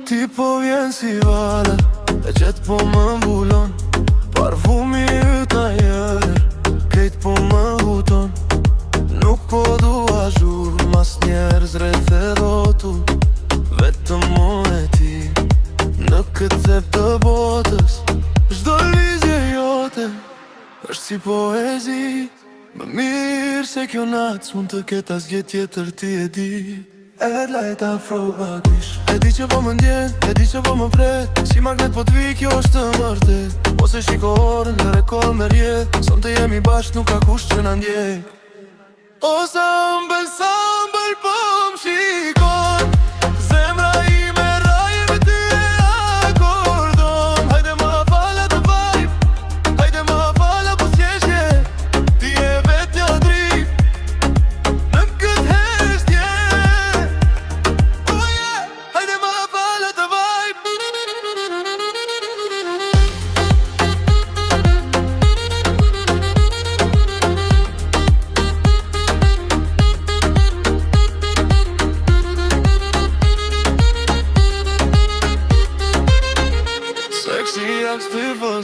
Ti po vjen si vale, e qet po më mbulon. Parfumi yt ajer, krejt po më huton. Nuk po dua zhur, mas njerëz rreth e rrotu. Vetëm unë e ti, në këtë cep të botës. Çdo lëvizje jote është si poezi. Më mirë se kjo natë s'mund të ketë asgjë tjetër, ti e di. Ed light afro bagish. E di që po më ndjen, e di që po më pret. Si magnet po t'vi, kjo është të mërtet. Ose shiko orën, lëre kohë me rjedh. Son të jemi bashk, nuk ka kush që na ndjek. O sambel po më shikon. Zemra ime raje me ty e akordon. Hajde ma fala të vibe, hajde ma fala po s'jeshje. Ti e vetja drip në këtë heshtje.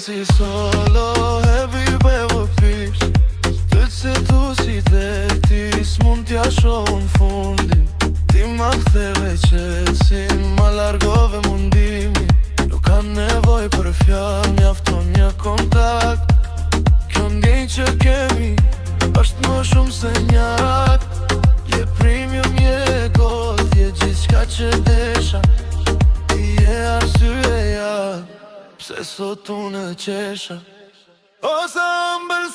Si solo, heavy bevo fish. Të tu si dhe ti s'mund t'ja shohë në fundin. Ti ma ktheve qesin, ma largove mundimi. Nuk ka nevoj për fjall, mjafton një kontakt. Kjo ndjenjë që kemi është më shumë se një akt. Je premium, je gold, je gjithçka që desha. Ti je arsyeja pse sot unë qesha. O sambel